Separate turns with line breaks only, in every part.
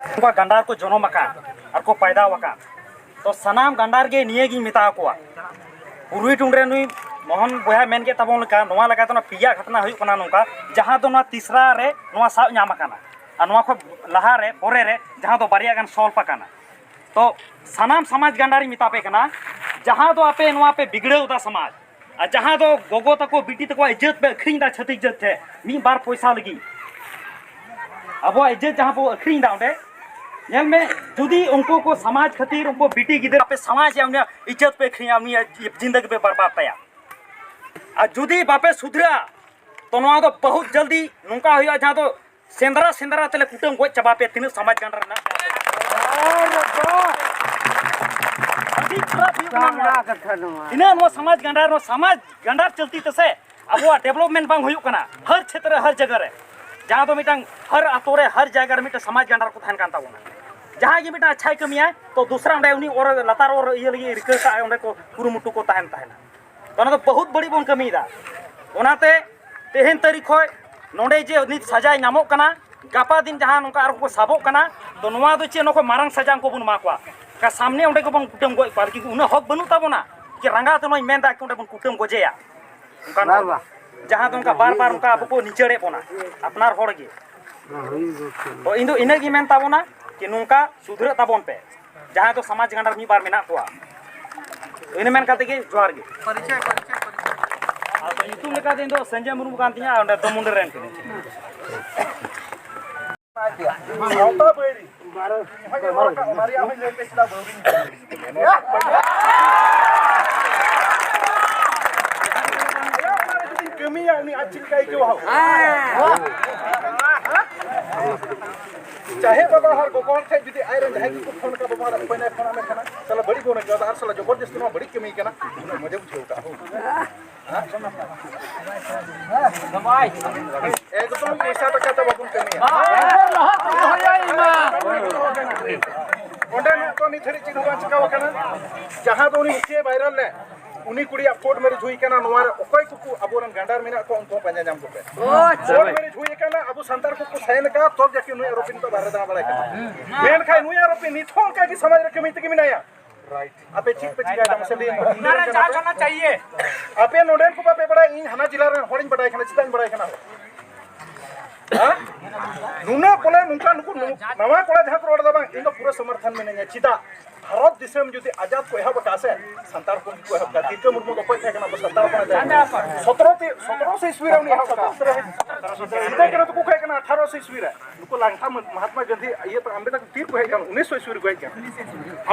उनका गंडार को जन्म आकान और को पैदा आकान तो सनाम गंडार के निये गी मिता को पूर्वी टुंडरे नुई मोहन बोया मेन के तबों लगा नोआ लगा तो ना पिया घटना हुई कना नोका जहां तो ना तीसरा रे नोआ साब न्याम आकाना और नोआ को लहा रे पोरे रे जहां तो बारिया गान सॉल्व आकाना तो सनाम समाज गंडारी मिता पे कना जहां तो आपे नोआ पे बिगड़े होता समाज और जहां तो गोगो तको बिटी तको इज्जत पे अखरिंग दा छती इज्जत थे मी बार पैसा लगी अब इज्जत जहां पर अखरिंग दा उंडे नेल में जुदी उनको को समाज खातिर उनको बिटी गिदर पे समाज या इज्जत पे अखरिंग उनी जिंदगी पे बर्बाद तया और जुदी बापे सुधरा तो नोआ तो बहुत जल्दी नुका हुआ जहां तो सेंदरा सेंदरा तले कुटुम गो चबा पे तीन समाज गंडर ना इना नो समाज गंडार चलती तसे अब डेवलपमेंट बांग हुई कना हर क्षेत्र हर जगह रे जहां तो मिटंग हर आतो रे हर जगह रे मिट समाज गंडार को थान कांता बोना जहां की मिटा अच्छा कमिया तो दूसरा उंडे उनी और लतार और ये लगी रिका का उंडे को कुरुमुटु को ताहन ताहना तो बहुत बड़ी बन कमी दा ओनाते तेहन तारीख होय नोंडे जे नित सजाय नामो कना गापा दिन जहां नोका आर को साबो कना तो नोवा दो चे नको मारंग सजांग को बुन माकवा का सामने उंडे को बन कुटम गो पार की उना हक बनु ताबोना कि रंगा तो नोय मेंदा कि उंडे बन कुटम गोजेया उनका जहां तो उनका बार-बार उनका अब को निचेड़े पोना अपनार होड़ गे तो इंदो इने गी मेन ताबोना कि नुका सुधरे ताबोन पे जहां तो समाज गंडार मी बार मेना कोआ इन मेन काते के जोहार गे परिचय आ तो यूट्यूब लेका दिन दो संजय मुर्मू कांतिया अंडे दमुंडे रेन के सावता बेरी हमारी आवे ले पेछला कमी आनी अच्छी काई के हो चाहे बाबा हर गोगोन थे जुदी आयरन है कि फोन का बाबा पने फोन में खाना चलो बड़ी गोन के आर साला जबरदस्ती में बड़ी कमी केना मजे बुझौता हो दवाई एकदम पैसा टका तो बाबू कमी हो जाई मा ओंडे तो नि थरी चिन हुआ चिका वकना जहां तो उनी के वायरल ले उनी कुड़ी कोर्ट मैरिज हुई केना नोवार ओकय कुकु अबोरन गंडार मेना को उनको पंजा जाम को पे कोर्ट मैरिज हुई केना अबो संतार को सैन का तब जाके नुई आरोपी तो बाहर दाना बड़ा केना मेन खाय नुई आरोपी निथों का की समाज रे कमी तक मिनाया राइट आपे चिक पे चिका दम से ना जा करना चाहिए आपे नोडेन को पे बड़ा इन हना जिला रे होड़िन बड़ा केना चितान बड़ा केना हां नुना कोले नुका नुकु नवा कोला जहां रोड दबा इन पूरा समर्थन में नहीं चिता भारत दिसम जुदी आजाद को एहा बकासे संतार को एहा गति के मुर्मु को कोई थे केना संतार को 17 से ईस्वी रे उनी एहा का सीधा केना तो को कहे केना 18 से ईस्वी रे नुको लांगथा महात्मा गांधी ये तो अंबेडकर तीर को है केना 1900 ईस्वी रे को है केना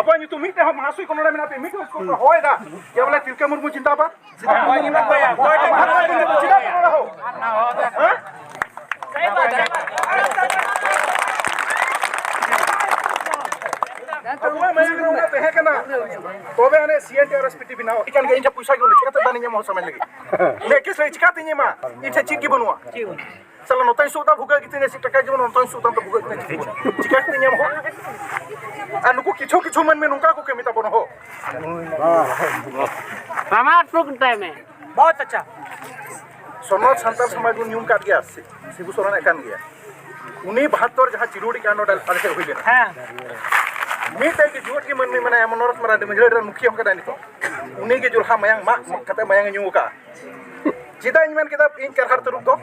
अपन नी तो मिटे हम महासुई कोनडा में पे मिटे को होय दा के बोले तिलके मुर्मू जिंदाबाद सीधा कोई ना कोई महात्मा गांधी जिंदाबाद हो हां सही बात तो मैं ग्राउंड पे है केना तोबे अने सीएनटी और एसपीटी बिना इकन के इनसे पैसा क्यों चिकाते दानी हम समय लगी ले किस रे चिकाते नी मा इनसे चिक की बनवा चलो नतई सुता भुगा कितने से टका जीवन नतई सुता तो भुगा चिकाते नी हम हो अनु को किछो मन में नुका को केमिता बन हो समाज प्रोग्राम टाइम में बहुत अच्छा समाज संताल समाज को न्यूम काट गया सिबु सोरेन एकान गया उनी 72 जहां चिरोड़ी कांड अलसे हुई लेना हां मीते के जुट के मन में मने मनोरथ मरांडी मजड़ मुखिया हम का निको उनी के जुलहा मयांग मा कते मयांग न्यू का चिदा इन मन के इन करहर तुरुक दो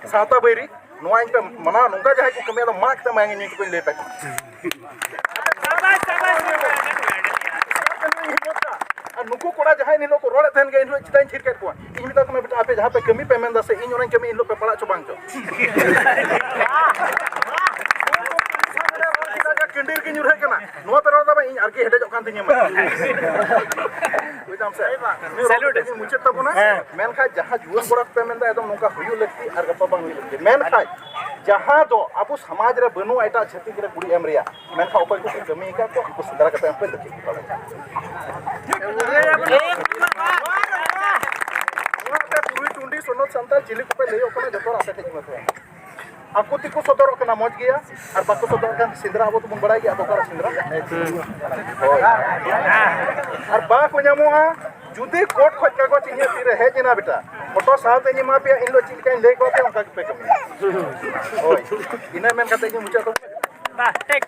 सावता बैरी नोआ इन पे मना नुका जहां को कमे मा कते मयांग न्यू को ले पे नुकु कोड़ा जहां इन लोग को रोड़े थन के इन लोग चिता छिर के को इन मिता को बेटा आपे जहां पे कमी पेमेंट दा से इन ओन कमी इन लोग पे पड़ा चो बांग कंडीर के न्यूर है केना नोआ पे रोदा बा इन आरके हेडे जकान तिनी मा बुझाम से सैल्यूट मुचे तब ना मेन खा जहां जुवन बड़ा पेमेंट दा एकदम नोका हुयु लगती आर गपा बांग हुयु लगती मेन खा जहां दो अब समाज रे बनु आइटा छति के कुड़ी एम रिया मेन खा ऊपर को कमी का तो को सुंदर का पे देखि पूरी टुंडी सोनो संताल चिली को पे ले ओकना जतो आसे ठीक मत आपको तिको सदर कना मज गया और बाको सदर kan सिंदरा अब तो बन बड़ाई गया तो कर सिंदरा और बा को ᱧᱟᱢᱚᱜᱼᱟ जुदी कोर्ट खोज कागज इन तीरे हेजना बेटा फोटो साथे इन मा पे इन लो चिलका इन ले को पे उनका पे कमी ओय इना मेन कते इन मुचा तो
टेक